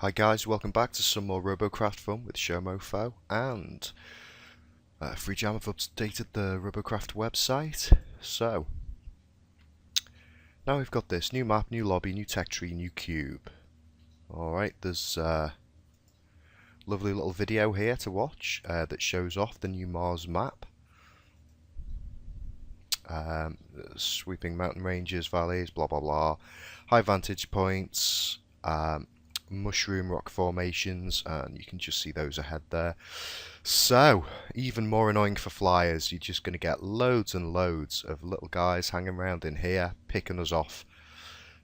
Hi guys, welcome back to some more Robocraft fun with Showmofo, and Free Jam have updated the Robocraft website. So now we've got this new map, new lobby, new tech tree, new cube. Alright, there's a lovely little video here to watch that shows off the new Mars map. Sweeping mountain ranges, valleys, blah blah blah, high vantage points, mushroom rock formations, and you can just see those ahead there. So, even more annoying for flyers, you're just going to get loads and loads of little guys hanging around in here, picking us off.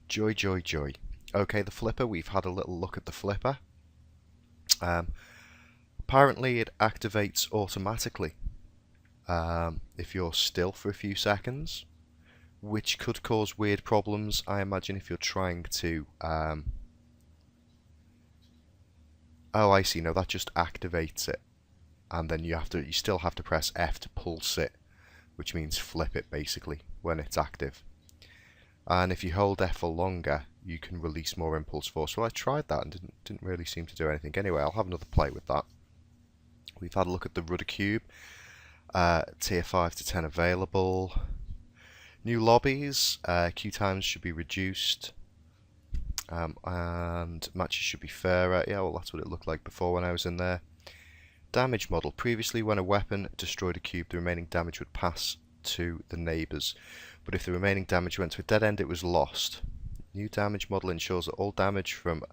Joy, joy, joy. Okay, the flipper, we've had a little look at the flipper. Apparently it activates automatically if you're still for a few seconds, which could cause weird problems, I imagine, if you're trying to oh, I see. No, that just activates it, and then you still have to press F to pulse it, which means flip it basically when it's active. And if you hold F for longer, you can release more impulse force. Well, I tried that and didn't really seem to do anything. Anyway, I'll have another play with that. We've had a look at the rudder cube. Tier 5 to 10 available. New lobbies. Queue times should be reduced. And matches should be fairer. Yeah, well, that's what it looked like before when I was in there. Damage model. Previously, when a weapon destroyed a cube, the remaining damage would pass to the neighbours. But if the remaining damage went to a dead end, it was lost. New damage model ensures that all damage from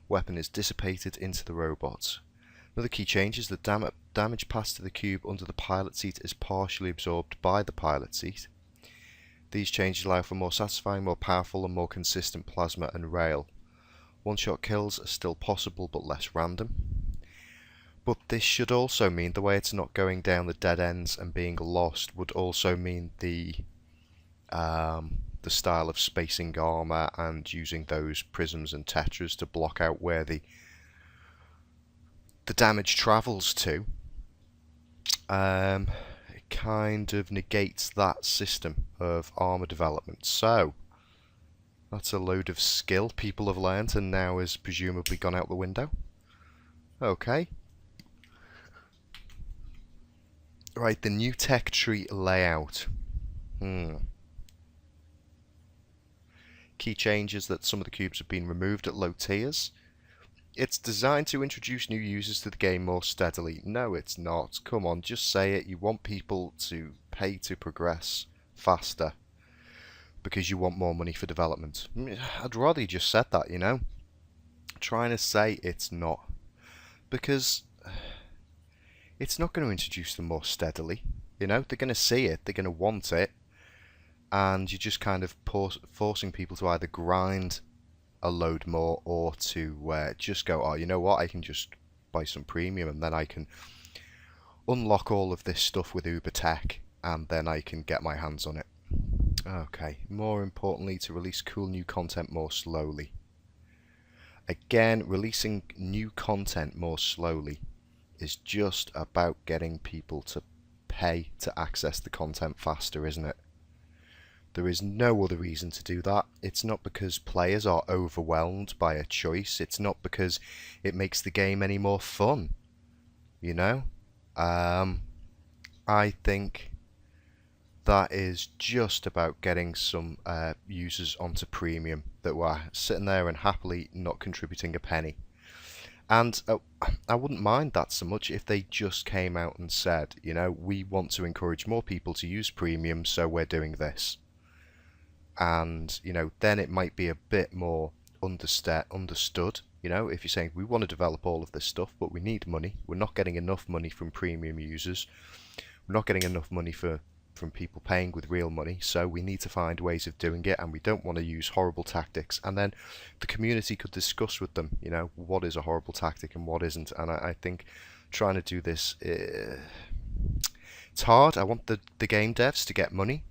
weapon is dissipated into the robot. Another key change is that damage passed to the cube under the pilot seat is partially absorbed by the pilot seat. These changes allow for more satisfying, more powerful and more consistent plasma and rail. One-shot kills are still possible but less random. But this should also mean the way it's not going down the dead ends and being lost would also mean the style of spacing armor and using those prisms and tetras to block out where the damage travels to. It kind of negates that system of armor development. So that's a load of skill people have learned and now is presumably gone out the window. Okay. Right, the new tech tree layout. Key change is that some of the cubes have been removed at low tiers. It's designed to introduce new users to the game more steadily. No, it's not. Come on, just say it. You want people to pay to progress faster because you want more money for development. I'd rather you just said that, you know. Trying to say it's not, because it's not going to introduce them more steadily. You know, they're going to see it, they're going to want it, and you're just kind of forcing people to either grind a load more or to just go, oh, you know what, I can just buy some premium and then I can unlock all of this stuff with Uber Tech and then I can get my hands on it. Okay, more importantly, to release cool new content more slowly. Again, releasing new content more slowly is just about getting people to pay to access the content faster, isn't it? There is no other reason to do that. It's not because players are overwhelmed by a choice. It's not because it makes the game any more fun. You know? I think that is just about getting some users onto premium that were sitting there and happily not contributing a penny. And I wouldn't mind that so much if they just came out and said, you know, we want to encourage more people to use premium, so we're doing this. And, you know, then it might be a bit more understood. You know, if you're saying we want to develop all of this stuff, but we need money, we're not getting enough money from premium users, we're not getting enough money from people paying with real money, so we need to find ways of doing it, and we don't want to use horrible tactics. And then the community could discuss with them, you know, what is a horrible tactic and what isn't. And I think trying to do this, it's hard. I want the game devs to get money.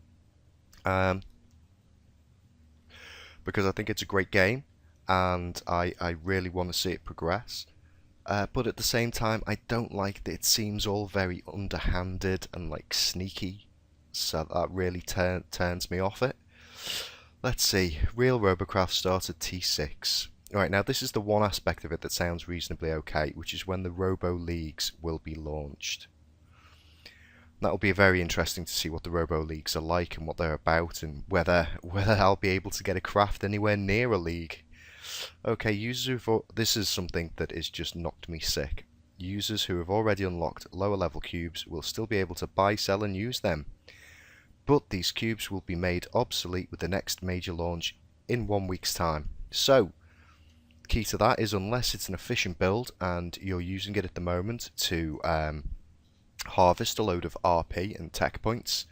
Because I think it's a great game and I really want to see it progress. But at the same time, I don't like that it seems all very underhanded and like sneaky, so that really turns me off it. Let's see, real Robocraft starts at T6. Right, now this is the one aspect of it that sounds reasonably okay, which is when the Robo Leagues will be launched. That'll be very interesting to see what the Robo Leagues are like and what they're about, and whether I'll be able to get a craft anywhere near a league. Okay, this is something that has just knocked me sick. Users who have already unlocked lower level cubes will still be able to buy, sell and use them. But these cubes will be made obsolete with the next major launch in 1 week's time. So, key to that is, unless it's an efficient build and you're using it at the moment to harvest a load of RP and tech points,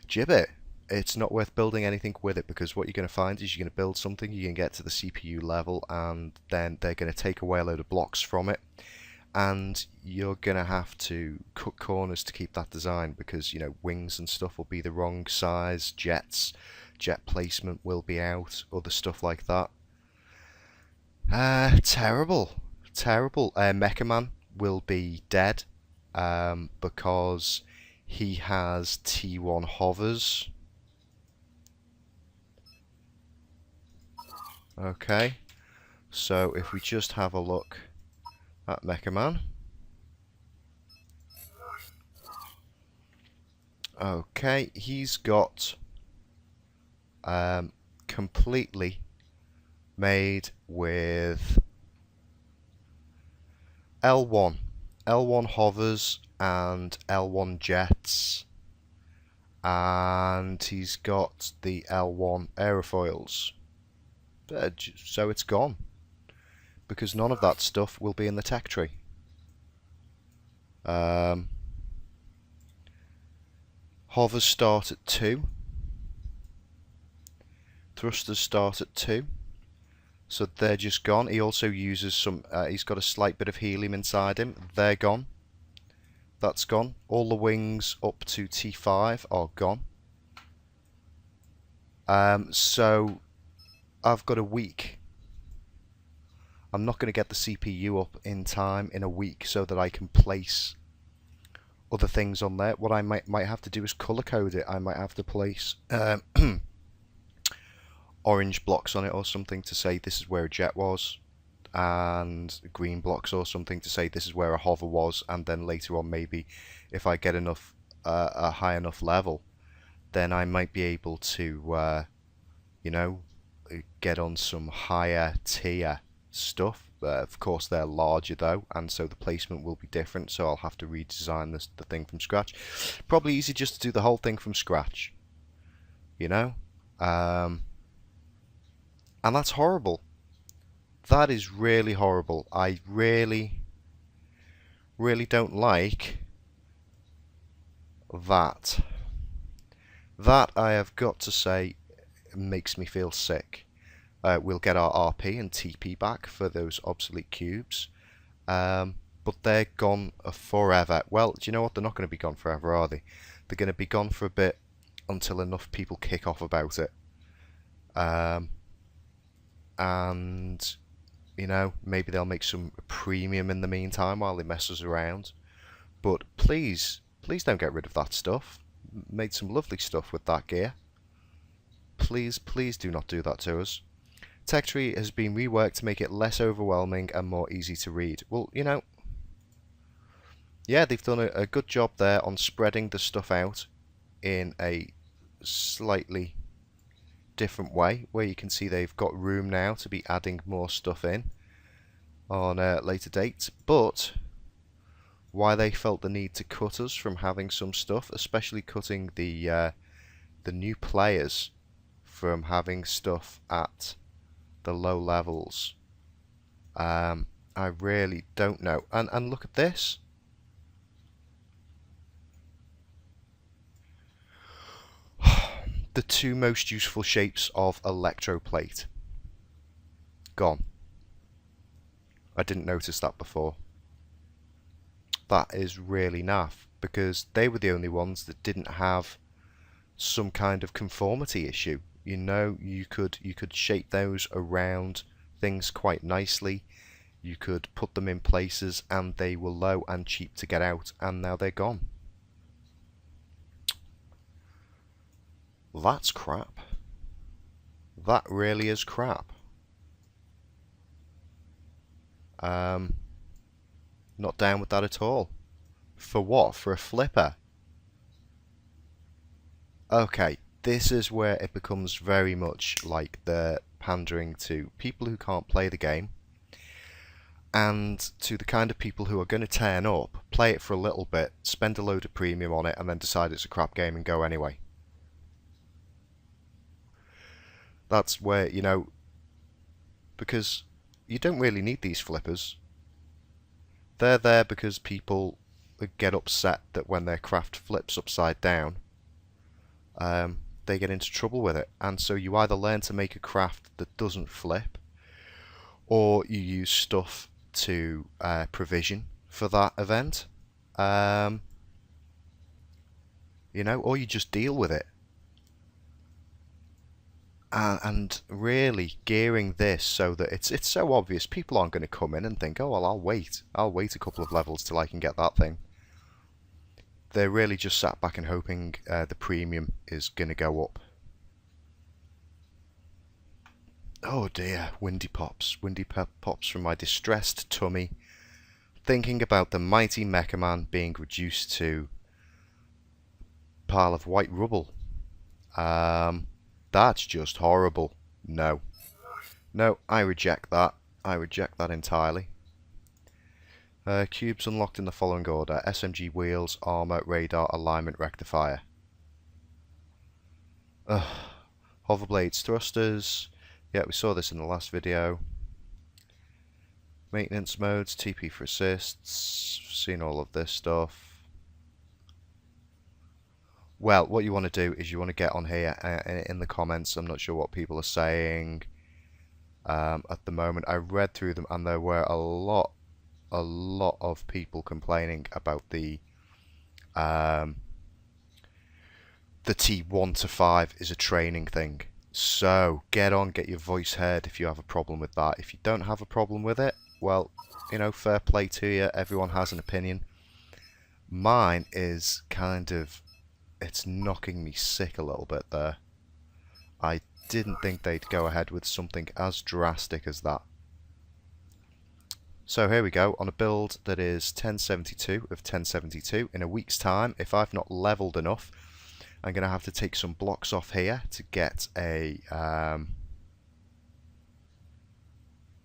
gibbet. It's not worth building anything with it, because what you're going to find is you're going to build something, you're going to get to the CPU level, and then they're going to take away a load of blocks from it, and you're going to have to cut corners to keep that design, because, you know, wings and stuff will be the wrong size, jet placement will be out, other stuff like that. Terrible. Mecha Man will be dead, because he has T1 hovers. Okay, so if we just have a look at Mecha Man. Okay, he's got completely made with L1 hovers and L1 jets, and he's got the L1 aerofoils. So it's gone, because none of that stuff will be in the tech tree. Hovers start at 2. Thrusters start at 2. So they're just gone. He also uses some, he's got a slight bit of helium inside him. They're gone. That's gone. All the wings up to T5 are gone. So I've got a week. I'm not going to get the CPU up in time in a week so that I can place other things on there. What I might have to do is color code it. I might have to place orange blocks on it or something to say this is where a jet was, and green blocks or something to say this is where a hover was, and then later on, maybe if I get enough a high enough level, then I might be able to you know, get on some higher tier stuff. Of course they're larger though, and so the placement will be different, so I'll have to redesign the thing from scratch. Probably easy just to do the whole thing from scratch, you know. And that's horrible. That is really horrible. I really don't like that. That, I have got to say, makes me feel sick. We'll get our RP and TP back for those obsolete cubes, but they're gone forever. Well, do you know what? They're not going to be gone forever, are they? They're going to be gone for a bit, until enough people kick off about it. And, you know, maybe they'll make some premium in the meantime while they mess us around. But please don't get rid of that stuff. Made some lovely stuff with that gear. Please do not do that to us. Tech tree has been reworked to make it less overwhelming and more easy to read. Well, you know, yeah, they've done a good job there on spreading the stuff out in a slightly different way, where you can see they've got room now to be adding more stuff in on later dates. But why they felt the need to cut us from having some stuff, especially cutting the new players from having stuff at the low levels, I really don't know. And look at this. The two most useful shapes of electroplate gone. I didn't notice that before. That is really naff, because they were the only ones that didn't have some kind of conformity issue. You know, you could shape those around things quite nicely. You could put them in places and they were low and cheap to get out, and now they're gone. That's crap. That really is crap. Not down with that at all. For what? For a flipper? Okay, this is where it becomes very much like the pandering to people who can't play the game, and to the kind of people who are going to turn up, play it for a little bit, spend a load of premium on it, and then decide it's a crap game and go anyway. That's where, you know, because you don't really need these flippers. They're there because people get upset that when their craft flips upside down, they get into trouble with it. And so you either learn to make a craft that doesn't flip, or you use stuff to provision for that event. You know, or you just deal with it. And really gearing this so that it's so obvious, people aren't going to come in and think, oh well, I'll wait a couple of levels till I can get that thing. They're really just sat back and hoping the premium is going to go up. Oh dear, windy pops from my distressed tummy, thinking about the mighty Mecha Man being reduced to a pile of white rubble. That's just horrible. No. No, I reject that. I reject that entirely. Cubes unlocked in the following order: SMG wheels, armor, radar, alignment, rectifier. Hoverblades, thrusters. Yeah, we saw this in the last video. Maintenance modes, TP for assists. Seen all of this stuff. Well, what you want to do is you want to get on here in the comments. I'm not sure what people are saying at the moment. I read through them and there were a lot of people complaining about the T1 to 5 is a training thing. So get your voice heard if you have a problem with that. If you don't have a problem with it, well, you know, fair play to you. Everyone has an opinion. Mine is kind of, it's knocking me sick a little bit there. I didn't think they'd go ahead with something as drastic as that. So here we go, on a build that is 1072 of 1072. In a week's time, if I've not leveled enough, I'm going to have to take some blocks off here to get a...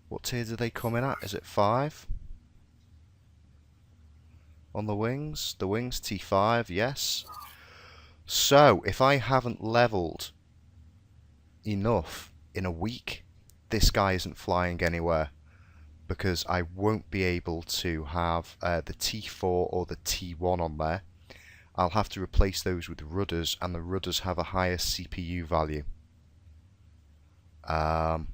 what tier do they come in at? Is it 5? On the wings? The wings, T5, yes. So, if I haven't leveled enough in a week, this guy isn't flying anywhere, because I won't be able to have the T4 or the T1 on there. I'll have to replace those with rudders, and the rudders have a higher CPU value. And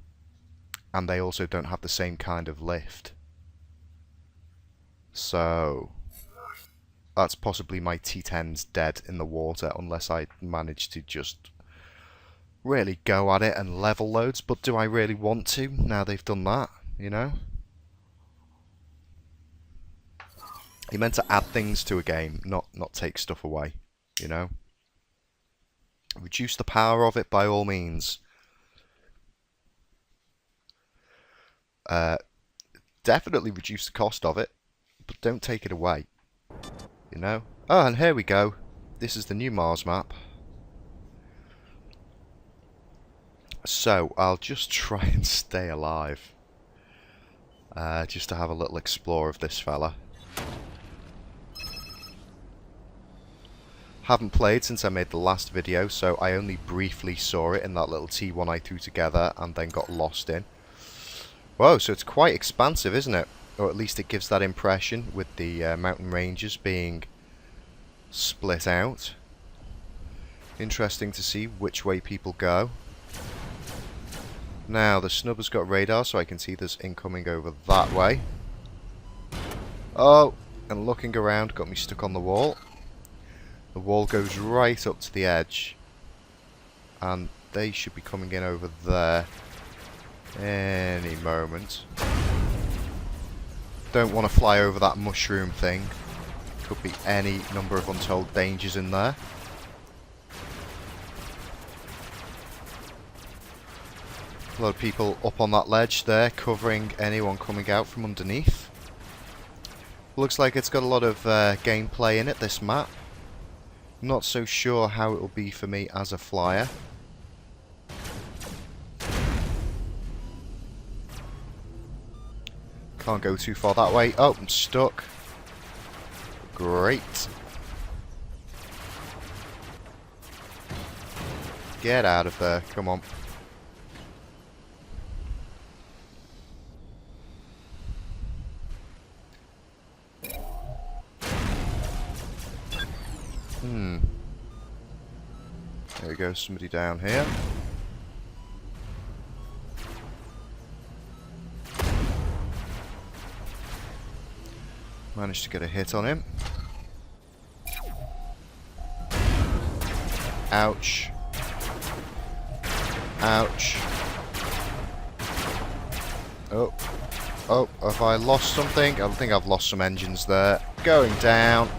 they also don't have the same kind of lift. So that's possibly my T10's dead in the water unless I manage to just really go at it and level loads. But do I really want to now they've done that, you know? You're meant to add things to a game, not take stuff away, you know? Reduce the power of it by all means. Definitely reduce the cost of it, but don't take it away, you know? Oh, and here we go. This is the new Mars map. So, I'll just try and stay alive. Just to have a little explore of this fella. Haven't played since I made the last video, so I only briefly saw it in that little T1 I threw together and then got lost in. Whoa, so it's quite expansive, isn't it? Or at least it gives that impression with the mountain ranges being split out. Interesting to see which way people go. Now, the snubber's got radar, so I can see there's incoming over that way. Oh, and looking around got me stuck on the wall. The wall goes right up to the edge. And they should be coming in over there any moment. Don't want to fly over that mushroom thing. Could be any number of untold dangers in there. A lot of people up on that ledge there, covering anyone coming out from underneath. Looks like it's got a lot of gameplay in it, this map. Not so sure how it will be for me as a flyer. Can't go too far that way. Oh, I'm stuck. Great. Get out of there, come on. There we go, somebody down here. Managed to get a hit on him. Ouch. Ouch. Oh. Oh, have I lost something? I think I've lost some engines there. Going down.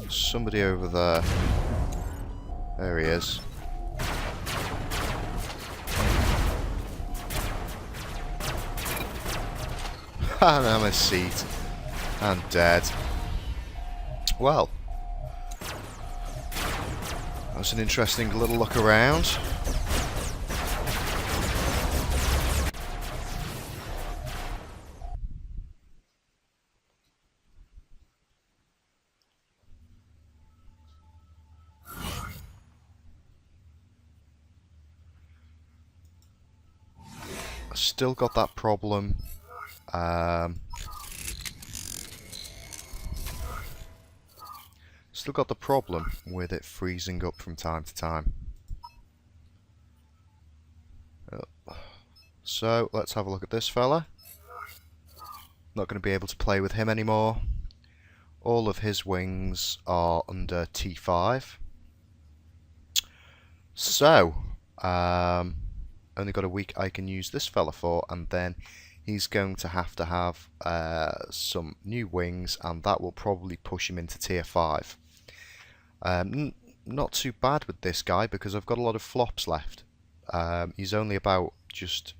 Somebody over there. There he is. And I'm a seat. I'm dead. Well, that's an interesting little look around. Still got that problem. Still got the problem with it freezing up from time to time. So let's have a look at this fella. Not going to be able to play with him anymore. All of his wings are under T5. So, only got a week I can use this fella for, and then he's going to have some new wings, and that will probably push him into tier 5. Not too bad with this guy because I've got a lot of flops left. He's only about just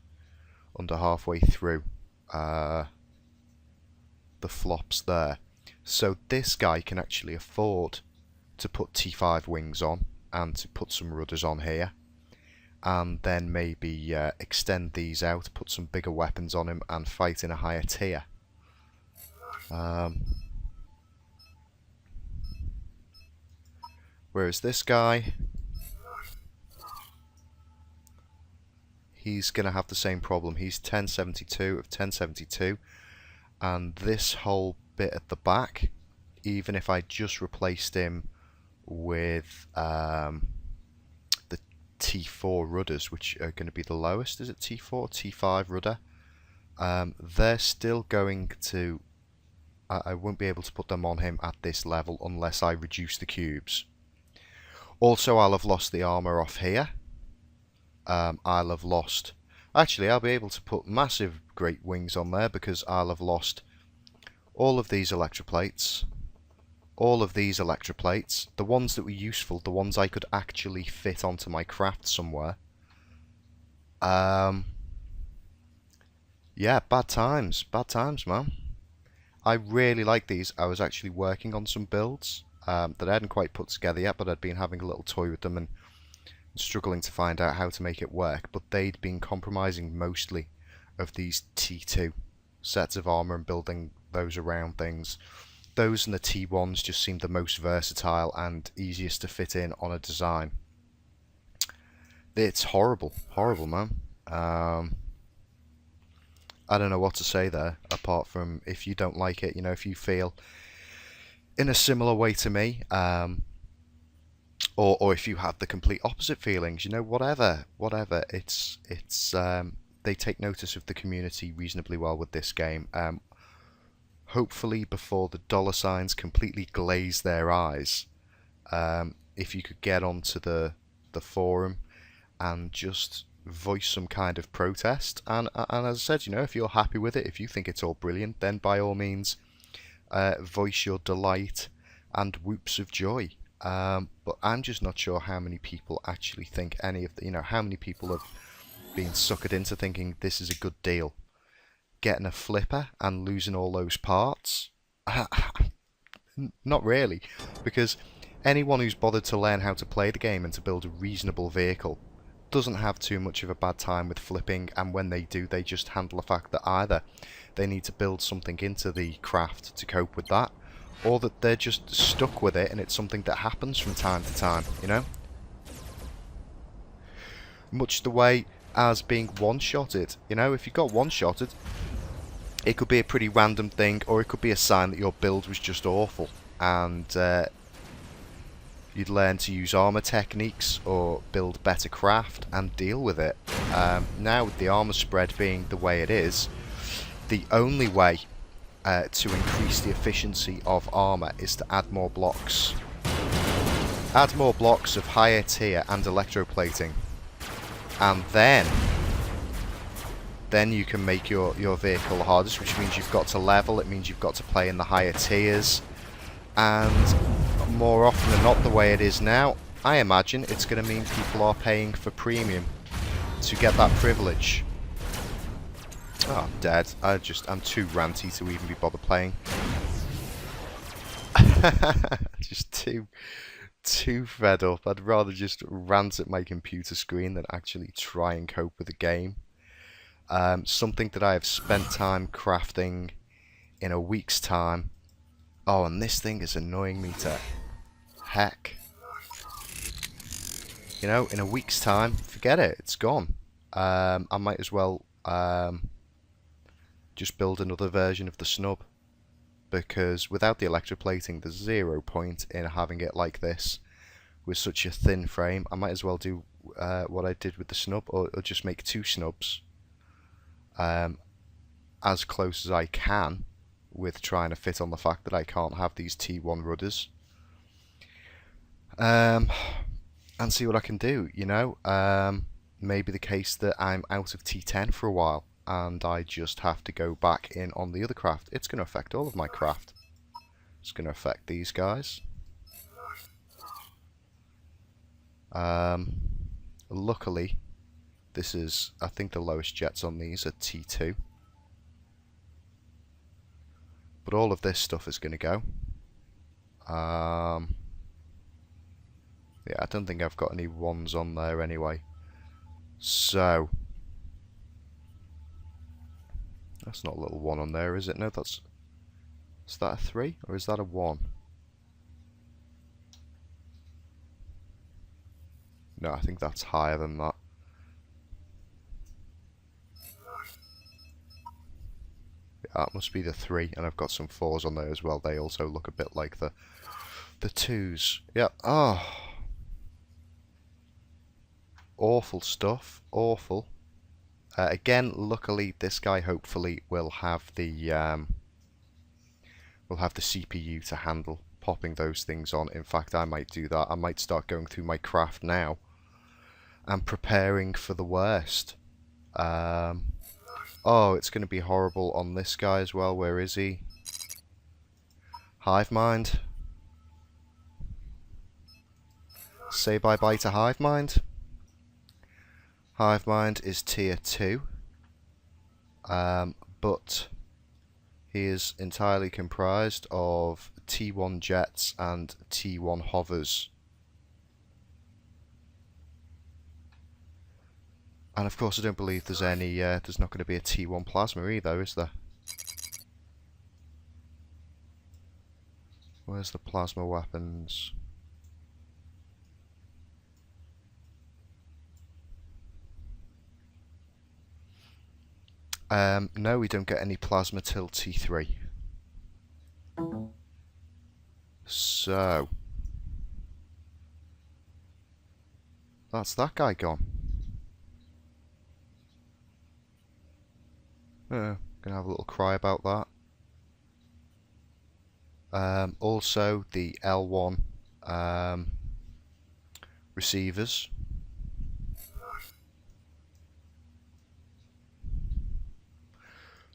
under halfway through the flops there. So this guy can actually afford to put T5 wings on and to put some rudders on here. And then maybe extend these out, put some bigger weapons on him, and fight in a higher tier. Whereas this guy, he's going to have the same problem. He's 1072 of 1072, and this whole bit at the back, even if I just replaced him with the T4 rudders, which are going to be the lowest, is it T4, T5 rudder? They're still going to, I won't be able to put them on him at this level unless I reduce the cubes. Also, I'll have lost the armor off here. I'll have lost, actually I'll be able to put massive great wings on there because I'll have lost all of these electroplates, all of these electroplates, the ones that were useful, the ones I could actually fit onto my craft somewhere. Yeah, bad times, man. I really like these. I was actually working on some builds that I hadn't quite put together yet, but I'd been having a little toy with them and struggling to find out how to make it work, but they'd been compromising mostly of these T2 sets of armor and building those around things. Those and the T1s just seemed the most versatile and easiest to fit in on a design. It's horrible, man. I don't know what to say there, apart from if you don't like it, you know, if you feel in a similar way to me, or if you have the complete opposite feelings, you know, whatever, it's they take notice of the community reasonably well with this game. Hopefully before the dollar signs completely glaze their eyes, if you could get onto the forum and just voice some kind of protest, and as I said, you know, if you're happy with it, if you think it's all brilliant, then by all means voice your delight and whoops of joy. But I'm just not sure how many people actually think any of the, how many people have been suckered into thinking this is a good deal. Getting a flipper and losing all those parts? Not really, because anyone who's bothered to learn how to play the game and to build a reasonable vehicle doesn't have too much of a bad time with flipping, and when they do, they just handle the fact that either they need to build something into the craft to cope with that, or that they're just stuck with it and it's something that happens from time to time, Much the way as being one-shotted. If you got one-shotted, it could be a pretty random thing, or it could be a sign that your build was just awful, and you'd learn to use armor techniques or build better craft and deal with it. Now, with the armor spread being the way it is, the only way to increase the efficiency of armor is to add more blocks. Add more blocks of higher tier and electroplating, and then you can make your vehicle the hardest, which means you've got to level, it means you've got to play in the higher tiers, and more often than not, the way it is now, I imagine it's going to mean people are paying for premium to get that privilege. Oh, I'm dead. I'm too ranty to even be bothered playing. Just too fed up. I'd rather just rant at my computer screen than actually try and cope with the game. Something that I have spent time crafting in a week's time. Oh, and this thing is annoying me to heck. In a week's time, forget it, it's gone. I might as well just build another version of the snub, because without the electroplating there's zero point in having it like this with such a thin frame. I might as well do what I did with the snub, or just make two snubs as close as I can, with trying to fit on the fact that I can't have these T1 rudders, and see what I can do. Maybe the case that I'm out of T10 for a while and I just have to go back in on the other craft. It's going to affect all of my craft. It's going to affect these guys. Luckily, this is, I think the lowest jets on these are T2. But all of this stuff is going to go. Yeah, I don't think I've got any ones on there anyway. So, that's not a little one on there, is it? No, is that a 3 or is that a 1? No, I think that's higher than that. Yeah, that must be the 3, and I've got some 4s on there as well. They also look a bit like the 2s. Yeah. Oh, awful stuff. Awful. Again, luckily, this guy hopefully will have the CPU to handle popping those things on. In fact, I might do that. I might start going through my craft now and preparing for the worst. Oh, it's going to be horrible on this guy as well. Where is he? Hive Mind. Say bye-bye to Hive Mind. Hive Mind is tier 2, but he is entirely comprised of T1 jets and T1 hovers. And of course I don't believe there's any, there's not going to be a T1 plasma either, is there? Where's the plasma weapons? No, we don't get any plasma till T3. So, that's that guy gone. Gonna have a little cry about that. Also, the L1 receivers.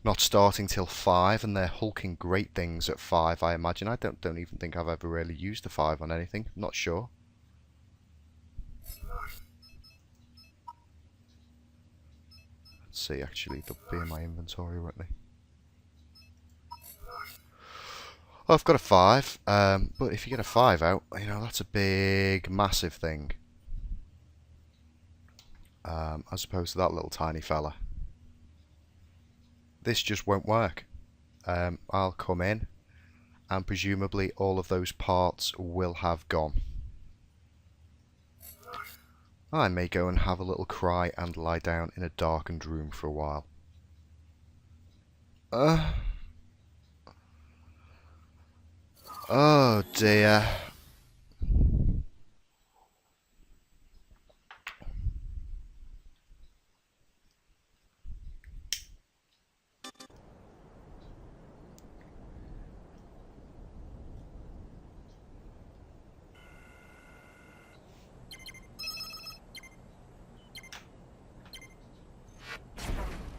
Not starting till 5, and they're hulking great things at 5, I imagine. I don't even think I've ever really used a 5 on anything. I'm not sure. Let's see, actually, they'll be in my inventory, won't they? Oh, I've got a 5, but if you get a 5 out, you know, that's a big, massive thing. As opposed to that little tiny fella. This just won't work. I'll come in, and presumably all of those parts will have gone. I may go and have a little cry and lie down in a darkened room for a while. Oh dear.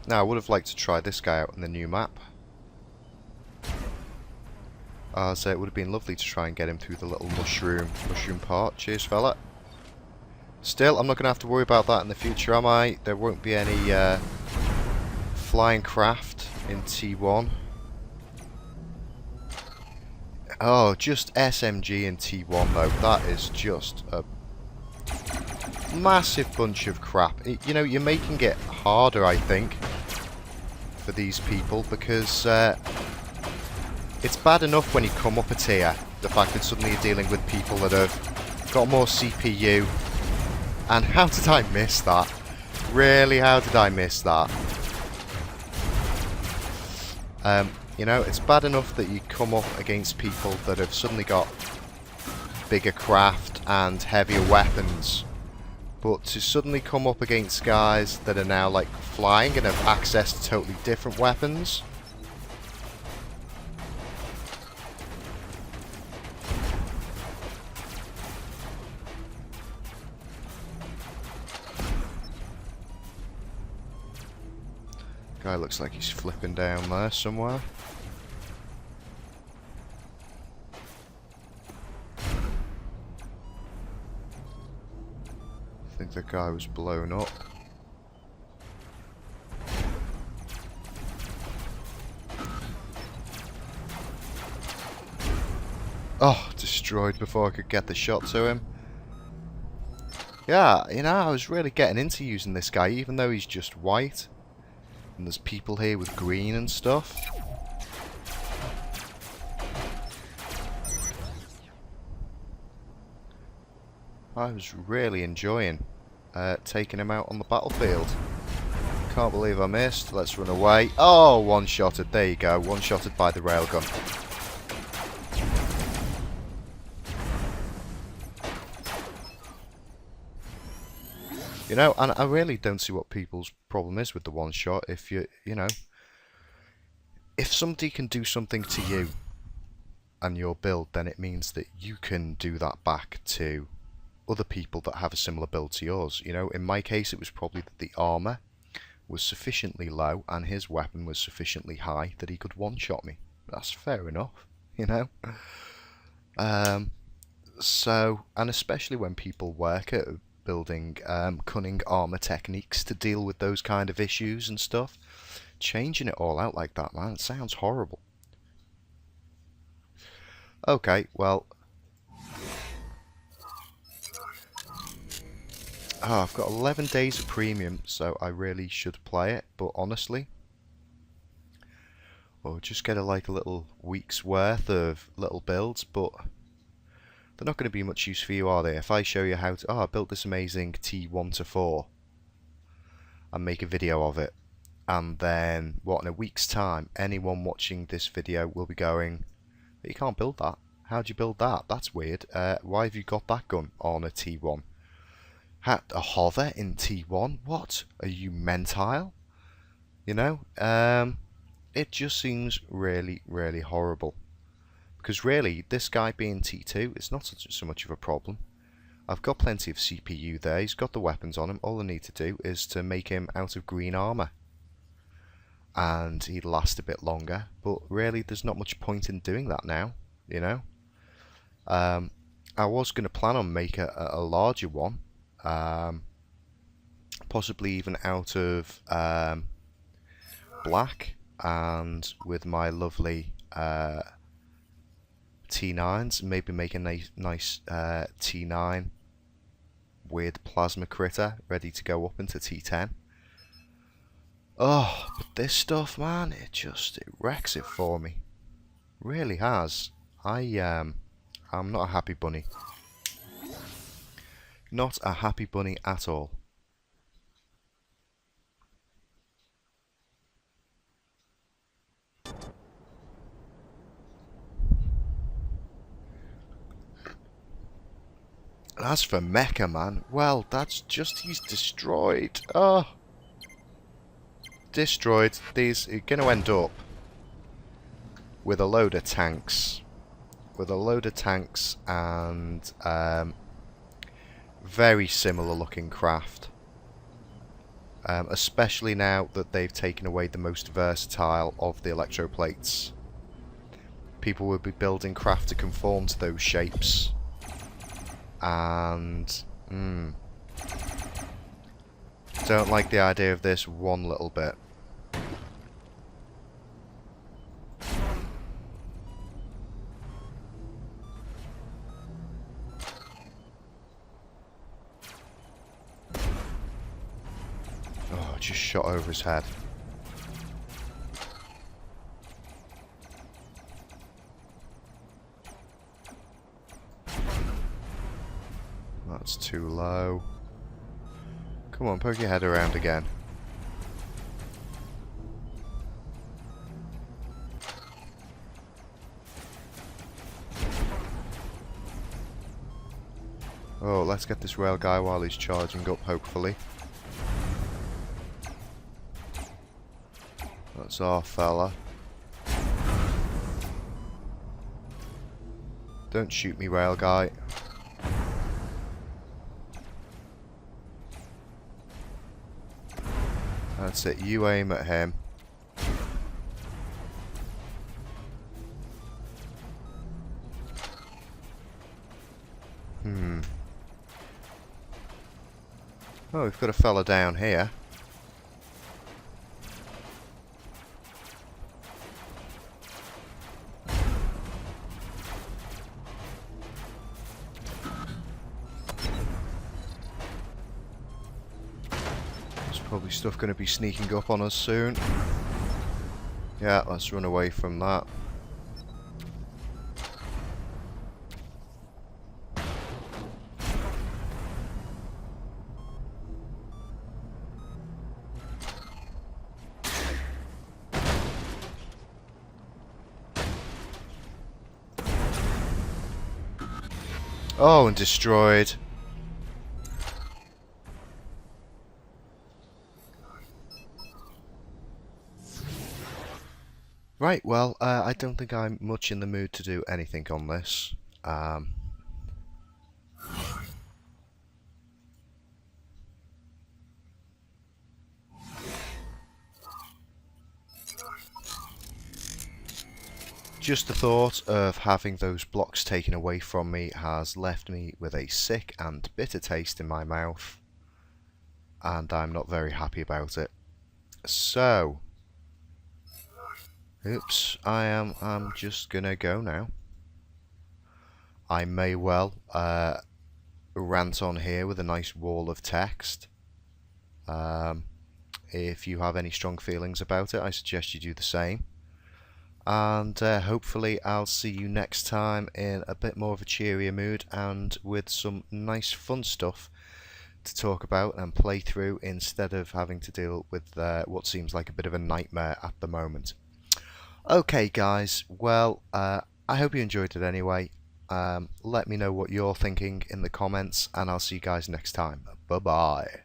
Now, I would have liked to try this guy out in the new map. So it would have been lovely to try and get him through the little mushroom part. Cheers, fella. Still, I'm not going to have to worry about that in the future, am I? There won't be any flying craft in T1. Oh, just SMG in T1 though. That is just a massive bunch of crap. You know, you're making it harder, I think, for these people, because it's bad enough when you come up a tier, the fact that suddenly you're dealing with people that have got more CPU. And how did I miss that? Really, how did I miss that? You know, it's bad enough that you come up against people that have suddenly got bigger craft and heavier weapons. But to suddenly come up against guys that are now like flying and have access to totally different weapons. Guy looks like he's flipping down there somewhere. I think the guy was blown up. Oh, destroyed before I could get the shot to him. Yeah, you know, I was really getting into using this guy, even though he's just white. And there's people here with green and stuff. I was really enjoying taking him out on the battlefield. Can't believe I missed. Let's run away. Oh, one-shotted. There you go. One-shotted by the railgun. You know, and I really don't see what people's problem is with the one-shot. If you know, if somebody can do something to you and your build, then it means that you can do that back to other people that have a similar build to yours. You know, in my case, it was probably that the armor was sufficiently low and his weapon was sufficiently high that he could one-shot me. That's fair enough, you know. So, and especially when people work at building cunning armor techniques to deal with those kind of issues and stuff, changing it all out like that, man, it sounds horrible. Okay, well, I've got 11 days of premium, so I really should play it, but honestly, or just get like a little week's worth of little builds, but they're not going to be much use for you, are they? If I show you how to, I built this amazing T1 to 4 and make a video of it, and then, what, in a week's time, anyone watching this video will be going, you can't build that. How'd you build that? That's weird. Why have you got that gun on a T1? A hover in T1? What? Are you mentile? You know? It just seems really, really horrible. Because really, this guy being T2, it's not so much of a problem. I've got plenty of CPU there, he's got the weapons on him, all I need to do is to make him out of green armour. and he'd last a bit longer. But really, there's not much point in doing that now, you know. I was going to plan on making a larger one, possibly even out of black, and with my lovely T9s, maybe make a nice T9 with plasma critter ready to go up into T10. Oh, but this stuff, man, it wrecks it for me. Really has. I'm not a happy bunny. Not a happy bunny at all. And as for Mecha Man, well, he's destroyed. Oh, destroyed. These are going to end up with a load of tanks. And very similar looking craft. Especially now that they've taken away the most versatile of the electroplates. People will be building craft to conform to those shapes. And don't like the idea of this one little bit. Oh, just shot over his head. That's too low. Come on, poke your head around again. Oh, let's get this rail guy while he's charging up, hopefully. That's our fella. Don't shoot me, rail guy. That's it, you aim at him. Oh, we've got a fella down here. There's probably stuff going to be sneaking up on us soon. Yeah, let's run away from that. Oh, and destroyed. Right, well, I don't think I'm much in the mood to do anything on this. Just the thought of having those blocks taken away from me has left me with a sick and bitter taste in my mouth, and I'm not very happy about it. So, oops, I'm just gonna go now. I may well rant on here with a nice wall of text. If you have any strong feelings about it, I suggest you do the same. And hopefully I'll see you next time in a bit more of a cheerier mood and with some nice fun stuff to talk about and play through instead of having to deal with what seems like a bit of a nightmare at the moment. Okay guys, well I hope you enjoyed it anyway. Let me know what you're thinking in the comments and I'll see you guys next time. Bye bye.